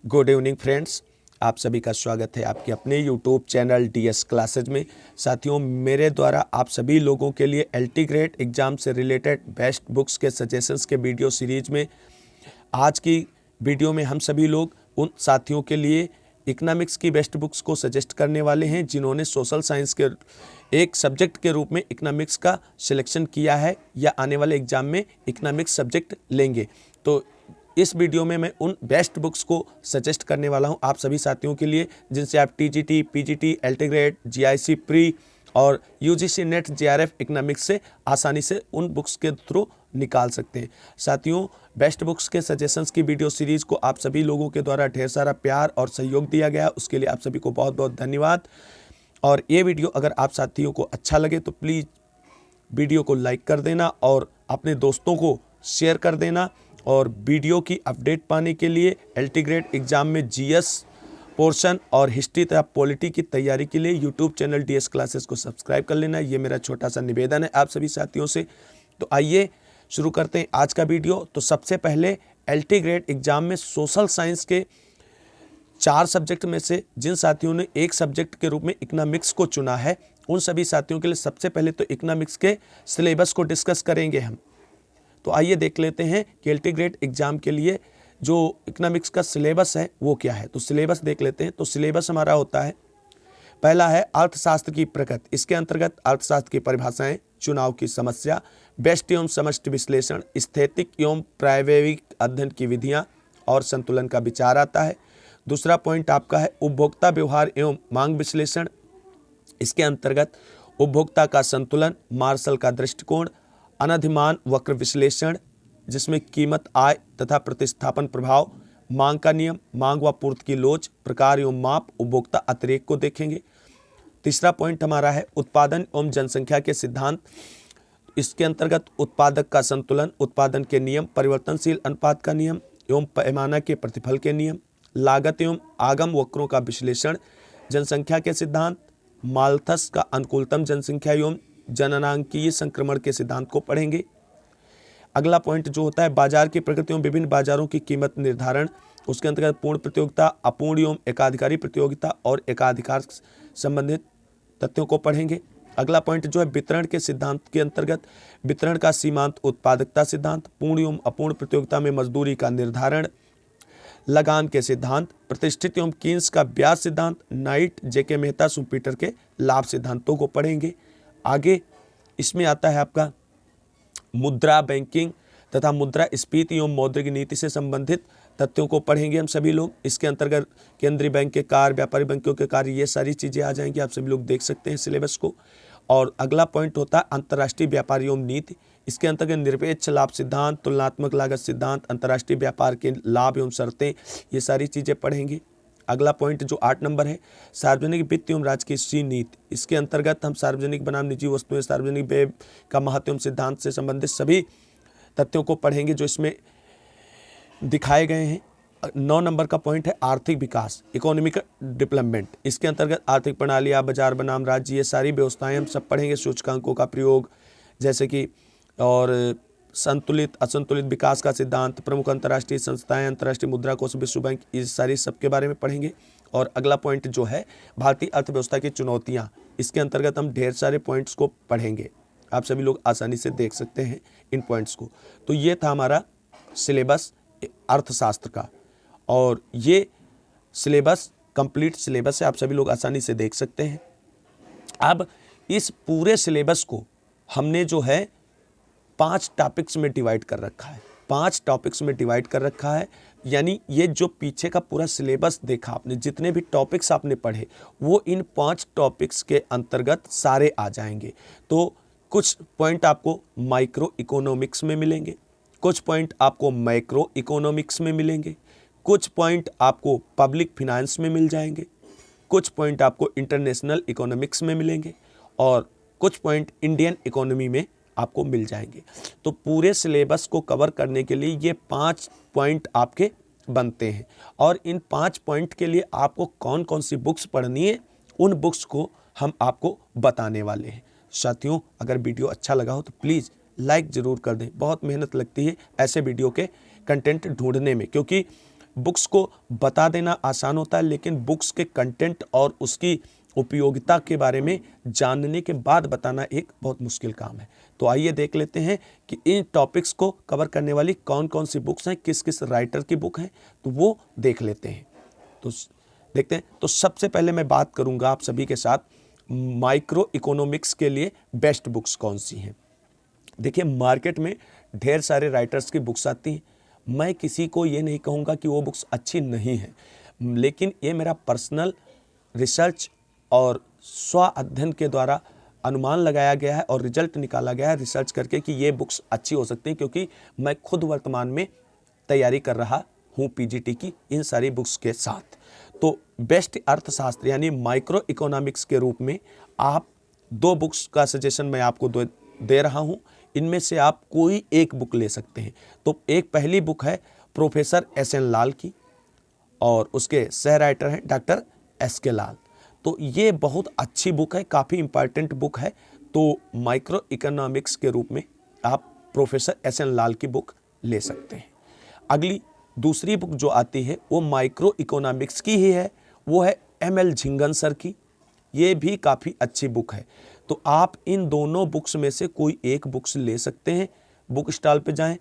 Good evening friends, आप सभी का स्वागत है आपके अपने यूट्यूब चैनल डीएस क्लासेज में। साथियों, मेरे द्वारा आप सभी लोगों के लिए एलटी ग्रेड एग्ज़ाम से रिलेटेड बेस्ट बुक्स के सजेशंस के वीडियो सीरीज़ में आज की वीडियो में हम सभी लोग उन साथियों के लिए इकोनॉमिक्स की बेस्ट बुक्स को सजेस्ट करने वाले हैं जिन्होंने सोशल साइंस के एक सब्जेक्ट के रूप में इकोनॉमिक्स का सिलेक्शन किया है या आने वाले एग्ज़ाम में इकोनॉमिक्स सब्जेक्ट लेंगे। तो इस वीडियो में मैं उन बेस्ट बुक्स को सजेस्ट करने वाला हूं आप सभी साथियों के लिए जिनसे आप TGT, PGT, LT grade, GIC pre और यूजीसी नेट जेआरएफ इकोनॉमिक्स से आसानी से उन बुक्स के थ्रू निकाल सकते हैं। साथियों, बेस्ट बुक्स के सजेशंस की वीडियो सीरीज़ को आप सभी लोगों के द्वारा ढेर सारा प्यार और सहयोग दिया गया, उसके लिए आप सभी को बहुत बहुत धन्यवाद। और ये वीडियो अगर आप साथियों को अच्छा लगे तो प्लीज़ वीडियो को लाइक कर देना और अपने दोस्तों को शेयर कर देना। और वीडियो की अपडेट पाने के लिए एलटी ग्रेड एग्ज़ाम में जीएस पोर्शन और हिस्ट्री तथा पॉलिटी की तैयारी के लिए यूट्यूब चैनल डीएस क्लासेस को सब्सक्राइब कर लेना। ये मेरा छोटा सा निवेदन है आप सभी साथियों से। तो आइए शुरू करते हैं आज का वीडियो। तो सबसे पहले एलटी ग्रेड एग्ज़ाम में सोशल साइंस के 4 सब्जेक्ट में से जिन साथियों ने एक सब्जेक्ट के रूप में इकोनॉमिक्स को चुना है, उन सभी साथियों के लिए सबसे पहले तो इकोनॉमिक्स के सिलेबस को डिस्कस करेंगे हम। तो आइए देख लेते हैं कि एलटी ग्रेड एग्ज़ाम के लिए जो इकोनॉमिक्स का सिलेबस है वो क्या है। तो सिलेबस देख लेते हैं। तो सिलेबस हमारा होता है, पहला है अर्थशास्त्र की प्रकृति। इसके अंतर्गत अर्थशास्त्र की परिभाषाएं, चुनाव की समस्या, व्यष्टि एवं समष्टि विश्लेषण, स्थैतिक एवं प्रायोगिक अध्ययन की विधियां और संतुलन का विचार आता है। दूसरा पॉइंट आपका है उपभोक्ता व्यवहार एवं मांग विश्लेषण। इसके अंतर्गत उपभोक्ता का संतुलन, मार्शल का दृष्टिकोण, अनधिमान वक्र विश्लेषण जिसमें कीमत, आय तथा प्रतिस्थापन प्रभाव, मांग का नियम, मांग व पूर्ति की लोच, प्रकार एवं माप, उपभोक्ता अतिरेक को देखेंगे। तीसरा पॉइंट हमारा है उत्पादन एवं जनसंख्या के सिद्धांत। इसके अंतर्गत उत्पादक का संतुलन, उत्पादन के नियम, परिवर्तनशील अनुपात का नियम एवं पैमाना के प्रतिफल के नियम, लागत एवं आगम वक्रों का विश्लेषण, जनसंख्या के सिद्धांत, माल्थस का अनुकूलतम जनसंख्या एवं जननांकीय संक्रमण के सिद्धांत को पढ़ेंगे। अगला पॉइंट जो होता है बाजार की प्रकृति एवं विभिन्न बाजारों की कीमत निर्धारण। उसके अंतर्गत पूर्ण प्रतियोगिता, अपूर्ण एवं एकाधिकारी प्रतियोगिता और एकाधिकार संबंधित तथ्यों को पढ़ेंगे। अगला पॉइंट जो है वितरण के सिद्धांत के अंतर्गत वितरण का सीमांत उत्पादकता सिद्धांत, पूर्ण एवं अपूर्ण प्रतियोगिता में मजदूरी का निर्धारण, लगान के सिद्धांत, प्रतिष्ठित एवं कीन्स का ब्याज सिद्धांत, नाइट, जेके मेहता, सुपीटर के लाभ सिद्धांतों को पढ़ेंगे। आगे इसमें आता है आपका मुद्रा बैंकिंग तथा मुद्रा स्फीति एवं मौद्रिक नीति से संबंधित तथ्यों को पढ़ेंगे हम सभी लोग। इसके अंतर्गत केंद्रीय बैंक के कार्य, व्यापारी बैंकों के कार्य, ये सारी चीज़ें आ जाएंगी। आप सभी लोग देख सकते हैं सिलेबस को। और अगला पॉइंट होता है अंतर्राष्ट्रीय व्यापार एवं नीति। इसके अंतर्गत निरपेक्ष लाभ सिद्धांत, तुलनात्मक लागत सिद्धांत, अंतर्राष्ट्रीय व्यापार के लाभ एवं शर्तें, ये सारी चीज़ें पढ़ेंगे। अगला पॉइंट जो 8 नंबर है सार्वजनिक वित्त एवं राजकीय नीति। इसके अंतर्गत हम सार्वजनिक बनाम निजी वस्तुएं, सार्वजनिक व्यय का महत्व एवं सिद्धांत से संबंधित सभी तथ्यों को पढ़ेंगे जो इसमें दिखाए गए हैं। 9 नंबर का पॉइंट है आर्थिक विकास, इकोनॉमिक डेवलपमेंट। इसके अंतर्गत आर्थिक प्रणालियाँ, बाजार बनाम राज्य, ये सारी व्यवस्थाएं हम सब पढ़ेंगे। सूचकांकों का प्रयोग जैसे कि और संतुलित असंतुलित विकास का सिद्धांत, प्रमुख अंतर्राष्ट्रीय संस्थाएं, अंतर्राष्ट्रीय मुद्रा कोष, विश्व बैंक, इस सारी सबके बारे में पढ़ेंगे। और अगला पॉइंट जो है भारतीय अर्थव्यवस्था की चुनौतियां। इसके अंतर्गत हम ढेर सारे पॉइंट्स को पढ़ेंगे। आप सभी लोग आसानी से देख सकते हैं इन पॉइंट्स को। तो ये था हमारा सिलेबस अर्थशास्त्र का, और ये सिलेबस कंप्लीट सिलेबस है, आप सभी लोग आसानी से देख सकते हैं। अब इस पूरे सिलेबस को हमने जो है 5 टॉपिक्स में डिवाइड कर रखा है। 5 टॉपिक्स में डिवाइड कर रखा है, यानी ये जो पीछे का पूरा सिलेबस देखा आपने, जितने भी टॉपिक्स आपने पढ़े वो इन 5 टॉपिक्स के अंतर्गत सारे आ जाएंगे। तो कुछ पॉइंट आपको माइक्रो इकोनॉमिक्स में मिलेंगे, कुछ पॉइंट आपको मैक्रो इकोनॉमिक्स में मिलेंगे, कुछ पॉइंट आपको पब्लिक फिनांस में मिल जाएंगे, कुछ पॉइंट आपको इंटरनेशनल इकोनॉमिक्स में मिलेंगे और कुछ पॉइंट इंडियन इकोनॉमी में आपको मिल जाएंगे। तो पूरे सिलेबस को कवर करने के लिए ये 5 पॉइंट आपके बनते हैं, और इन 5 पॉइंट के लिए आपको कौन कौन सी बुक्स पढ़नी है उन बुक्स को हम आपको बताने वाले हैं। साथियों, अगर वीडियो अच्छा लगा हो तो प्लीज़ लाइक ज़रूर कर दें। बहुत मेहनत लगती है ऐसे वीडियो के कंटेंट ढूंढने में, क्योंकि बुक्स को बता देना आसान होता है, लेकिन बुक्स के कंटेंट और उसकी उपयोगिता के बारे में जानने के बाद बताना एक बहुत मुश्किल काम है। तो आइए देख लेते हैं कि इन टॉपिक्स को कवर करने वाली कौन कौन सी बुक्स हैं, किस किस राइटर की बुक हैं, तो वो देख लेते हैं। तो देखते हैं। तो सबसे पहले मैं बात करूंगा आप सभी के साथ माइक्रो इकोनॉमिक्स के लिए बेस्ट बुक्स कौन सी हैं। देखिए, मार्केट में ढेर सारे राइटर्स की बुक्स आती हैं। मैं किसी को ये नहीं कहूँगा कि वो बुक्स अच्छी नहीं हैं, लेकिन ये मेरा पर्सनल रिसर्च और स्व अध्ययन के द्वारा अनुमान लगाया गया है और रिजल्ट निकाला गया है रिसर्च करके कि ये बुक्स अच्छी हो सकती हैं, क्योंकि मैं खुद वर्तमान में तैयारी कर रहा हूँ पीजीटी की इन सारी बुक्स के साथ। तो बेस्ट अर्थशास्त्र यानी माइक्रो इकोनॉमिक्स के रूप में आप 2 बुक्स का सजेशन मैं आपको दे रहा हूँ। इनमें से आप कोई एक बुक ले सकते हैं। तो एक पहली बुक है प्रोफेसर एस.एन. लाल की और उसके सह राइटर हैं डॉक्टर एस.के. लाल। तो ये बहुत अच्छी बुक है, काफ़ी इम्पॉर्टेंट बुक है। तो माइक्रो इकोनॉमिक्स के रूप में आप प्रोफेसर एस.एन. लाल की बुक ले सकते हैं। अगली दूसरी बुक जो आती है वो माइक्रो इकोनॉमिक्स की ही है, वो है एम.एल. झिंगन सर की। ये भी काफ़ी अच्छी बुक है। तो आप इन दोनों बुक्स में से कोई एक बुक्स ले सकते हैं। बुक स्टॉल पे जाएं।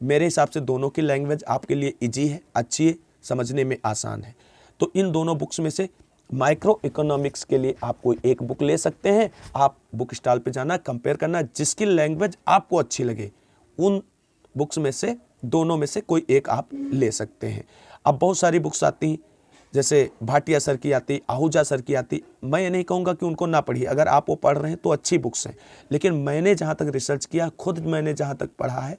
मेरे हिसाब से दोनों की लैंग्वेज आपके लिए इजी है, अच्छी है, समझने में आसान है। तो इन दोनों बुक्स में से माइक्रो इकोनॉमिक्स के लिए आप कोई एक बुक ले सकते हैं। आप बुक स्टॉल पे जाना, कंपेयर करना, जिसकी लैंग्वेज आपको अच्छी लगे उन बुक्स में से दोनों में से कोई एक आप ले सकते हैं। अब बहुत सारी बुक्स आती हैं, जैसे भाटिया सर की आती, आहूजा सर की आती। मैं ये नहीं कहूँगा कि उनको ना पढ़िए, अगर आप वो पढ़ रहे हैं तो अच्छी बुक्स हैं, लेकिन मैंने जहाँ तक रिसर्च किया, खुद मैंने जहाँ तक पढ़ा है,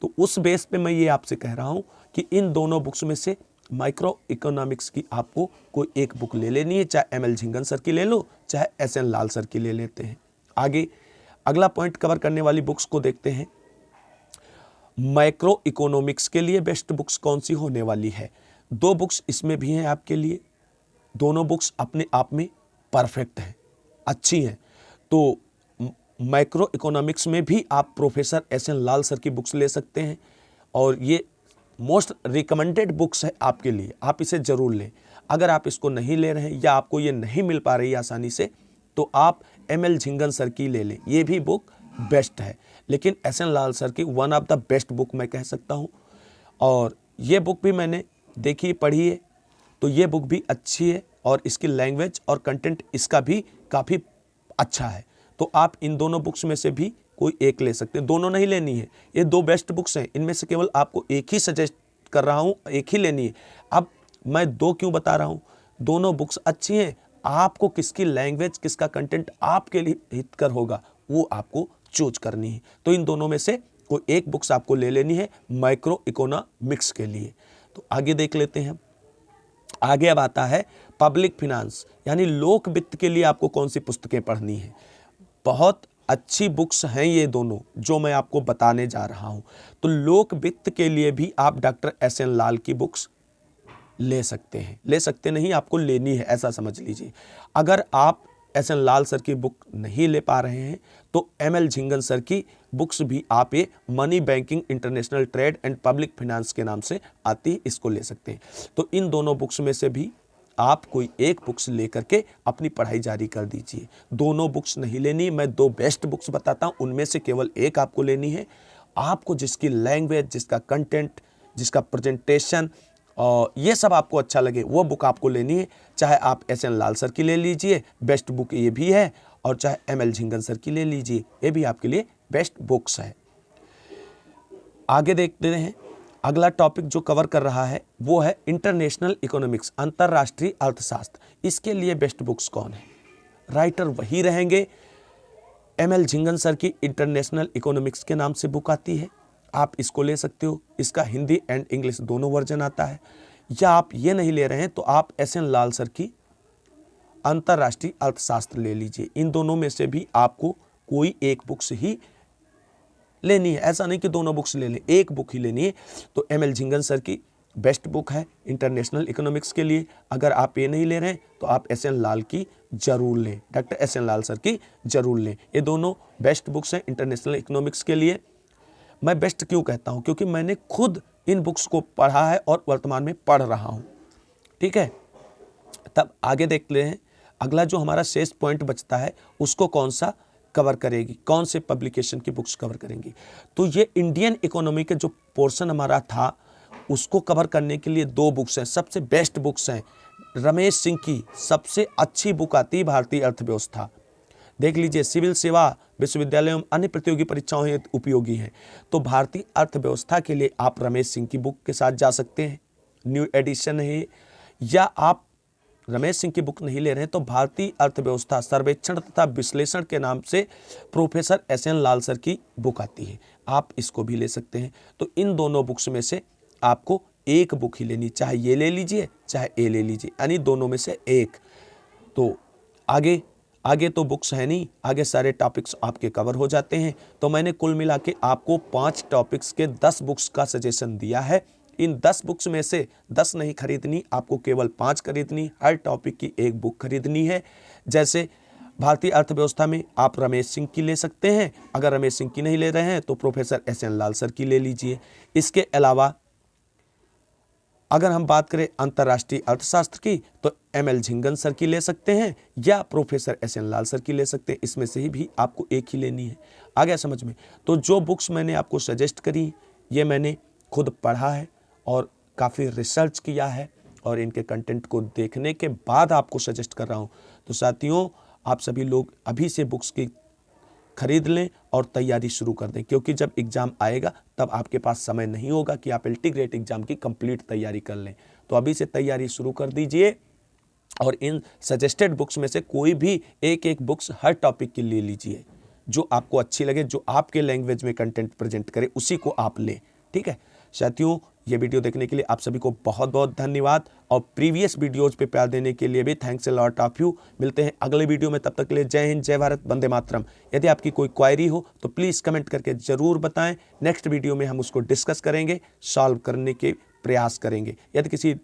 तो उस बेस पे मैं ये आपसे कह रहा हूँ कि इन दोनों बुक्स में से माइक्रो इकोनॉमिक्स की आपको कोई एक बुक ले लेनी है। चाहे एम.एल. झिंगन सर की ले लो, चाहे एस.एन. लाल सर की ले लेते हैं। आगे अगला पॉइंट कवर करने वाली बुक्स को देखते हैं। माइक्रो इकोनॉमिक्स के लिए बेस्ट बुक्स कौन सी होने वाली है। 2 बुक्स इसमें भी हैं आपके लिए। दोनों बुक्स अपने आप में परफेक्ट हैं, अच्छी हैं। तो माइक्रो इकोनॉमिक्स में भी आप प्रोफेसर एस.एन. लाल सर की बुक्स ले सकते हैं और ये मोस्ट रिकमेंडेड बुक्स है आपके लिए। आप इसे ज़रूर लें। अगर आप इसको नहीं ले रहे हैं या आपको ये नहीं मिल पा रही आसानी से, तो आप एम.एल. झिंगन सर की ले लें। ये भी बुक बेस्ट है, लेकिन एस.एन. लाल सर की one of the best book मैं कह सकता हूँ। और ये बुक भी मैंने देखी, पढ़ी है, तो ये बुक भी अच्छी है और इसकी लैंग्वेज और कंटेंट इसका भी काफ़ी अच्छा है। तो आप इन दोनों बुक्स में से भी कोई एक ले सकते हैं। दोनों नहीं लेनी है, ये 2 बेस्ट बुक्स हैं। इनमें से केवल आपको एक ही सजेस्ट कर रहा हूँ, एक ही लेनी है। अब मैं 2 क्यों बता रहा हूँ? दोनों बुक्स अच्छी हैं। आपको किसकी लैंग्वेज, किसका कंटेंट आपके लिए हितकर होगा, वो आपको चूज करनी है। तो इन दोनों में से कोई एक बुक्स आपको ले लेनी है माइक्रो इकोनॉमिक्स के लिए। तो आगे देख लेते हैं। आगे अब आता है पब्लिक फिनांस यानी लोक वित्त के लिए आपको कौन सी पुस्तकें पढ़नी है। बहुत अच्छी बुक्स हैं ये दोनों जो मैं आपको बताने जा रहा हूं। तो लोक वित्त के लिए भी आप डॉक्टर एस.एन. लाल की बुक्स ले सकते हैं। ले सकते नहीं, आपको लेनी है, ऐसा समझ लीजिए। अगर आप एस.एन. लाल सर की बुक नहीं ले पा रहे हैं तो एम.एल. झिंगन सर की बुक्स भी आप ये money banking, international trade and public finance के नाम से आती है, इसको ले सकते हैं। तो इन दोनों बुक्स में से भी आप कोई एक बुक्स लेकर के अपनी पढ़ाई जारी कर दीजिए। दोनों बुक्स नहीं लेनी, मैं 2 बेस्ट बुक्स बताता हूँ, उनमें से केवल एक आपको लेनी है। आपको जिसकी लैंग्वेज, जिसका कंटेंट, जिसका प्रेजेंटेशन और ये सब आपको अच्छा लगे, वो बुक आपको लेनी है। चाहे आप एस.एन. लाल सर की ले लीजिए, बेस्ट बुक ये भी है, और चाहे एम.एल. झिंगन सर की ले लीजिए, ये भी आपके लिए बेस्ट बुक्स है। आगे देखते हैं। अगला टॉपिक जो कवर कर रहा है वो है इंटरनेशनल इकोनॉमिक्स, अंतरराष्ट्रीय अर्थशास्त्र। इसके लिए बेस्ट बुक्स कौन है? राइटर वही रहेंगे। एम.एल. झिंगन सर की इंटरनेशनल इकोनॉमिक्स के नाम से बुक आती है, आप इसको ले सकते हो। इसका हिंदी एंड इंग्लिश दोनों वर्जन आता है। या आप ये नहीं ले रहे हैं तो आप एस.एन. लाल सर की अंतरराष्ट्रीय अर्थशास्त्र ले लीजिए। इन दोनों में से भी आपको कोई एक बुक्स ही लेनी है, ऐसा नहीं कि दोनों बुक्स ले लें, एक बुक ही लेनी है। तो एम.एल. झिंगन सर की बेस्ट बुक है इंटरनेशनल इकोनॉमिक्स के लिए। अगर आप ये नहीं ले रहे हैं तो आप एस.एन. लाल की जरूर लें, डॉक्टर एस.एन. लाल सर की जरूर लें। ये दोनों बेस्ट बुक्स हैं इंटरनेशनल इकोनॉमिक्स के लिए। मैं बेस्ट क्यों कहता हूँ? क्योंकि मैंने खुद इन बुक्स को पढ़ा है और वर्तमान में पढ़ रहा हूँ। ठीक है, तब आगे देखते हैं अगला जो हमारा शेष पॉइंट बचता है उसको कौन सा कवर करेगी, कौन से पब्लिकेशन की बुक्स कवर करेंगी। तो ये इंडियन इकोनॉमी के जो पोर्शन हमारा था उसको कवर करने के लिए 2 बुक्स हैं, सबसे बेस्ट बुक्स हैं। रमेश सिंह की सबसे अच्छी बुक आती है भारतीय अर्थव्यवस्था, देख लीजिए, सिविल सेवा विश्वविद्यालयों में अन्य प्रतियोगी परीक्षाओं हेतु उपयोगी हैं। तो भारतीय अर्थव्यवस्था के लिए आप रमेश सिंह की बुक के साथ जा सकते हैं, न्यू एडिशन है। या आप रमेश सिंह की बुक नहीं ले रहे हैं तो भारतीय अर्थव्यवस्था सर्वेक्षण तथा विश्लेषण के नाम से प्रोफेसर एस.एन. लाल सर की बुक आती है, आप इसको भी ले सकते हैं। तो इन दोनों बुक्स में से आपको एक बुक ही लेनी, चाहे ये ले लीजिए चाहे ये ले लीजिए, यानी दोनों में से एक। तो आगे तो बुक्स है नहीं, आगे सारे टॉपिक्स आपके कवर हो जाते हैं। तो मैंने कुल मिला के आपको 5 टॉपिक्स के 10 बुक्स का सजेशन दिया है। इन 10 बुक्स में से 10 नहीं खरीदनी, आपको केवल 5 खरीदनी, हर टॉपिक की एक बुक खरीदनी है। जैसे भारतीय अर्थव्यवस्था में आप रमेश सिंह की ले सकते हैं, अगर रमेश सिंह की नहीं ले रहे हैं तो प्रोफेसर एस.एन. लाल सर की ले लीजिए। इसके अलावा अगर हम बात करें अंतर्राष्ट्रीय अर्थशास्त्र की तो एम.एल. झिंगन सर की ले सकते हैं या प्रोफेसर एस.एन. लाल सर की ले सकते हैं, इसमें से ही भी आपको एक ही लेनी है। आ गया समझ में? तो जो बुक्स मैंने आपको सजेस्ट करी ये मैंने खुद पढ़ा है और काफ़ी रिसर्च किया है और इनके कंटेंट को देखने के बाद आपको सजेस्ट कर रहा हूँ। तो साथियों, आप सभी लोग अभी से बुक्स की खरीद लें और तैयारी शुरू कर दें, क्योंकि जब एग्ज़ाम आएगा तब आपके पास समय नहीं होगा कि आप इंटीग्रेट एग्ज़ाम की कंप्लीट तैयारी कर लें। तो अभी से तैयारी शुरू कर दीजिए और इन सजेस्टेड बुक्स में से कोई भी एक बुक्स हर टॉपिक के लिए लीजिए, जो आपको अच्छी लगे, जो आपके लैंग्वेज में कंटेंट प्रेजेंट करे, उसी को आप लें। ठीक है साथियों, ये वीडियो देखने के लिए आप सभी को बहुत बहुत धन्यवाद और प्रीवियस वीडियोज पे प्यार देने के लिए भी thanks a lot of you. मिलते हैं अगले वीडियो में, तब तक के लिए जय हिंद, जय भारत, वंदे मातरम। यदि आपकी कोई क्वायरी हो तो प्लीज़ कमेंट करके ज़रूर बताएं, नेक्स्ट वीडियो में हम उसको डिस्कस करेंगे, सॉल्व करने के प्रयास करेंगे। यदि किसी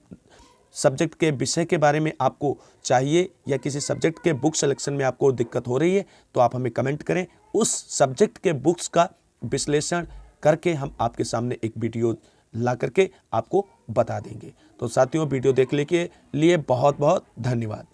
सब्जेक्ट के विषय के बारे में आपको चाहिए या किसी सब्जेक्ट के बुक सिलेक्शन में आपको दिक्कत हो रही है तो आप हमें कमेंट करें, उस सब्जेक्ट के बुक्स का विश्लेषण करके हम आपके सामने एक वीडियो ला करके आपको बता देंगे। तो साथियों, वीडियो देखने के लिए बहुत बहुत धन्यवाद।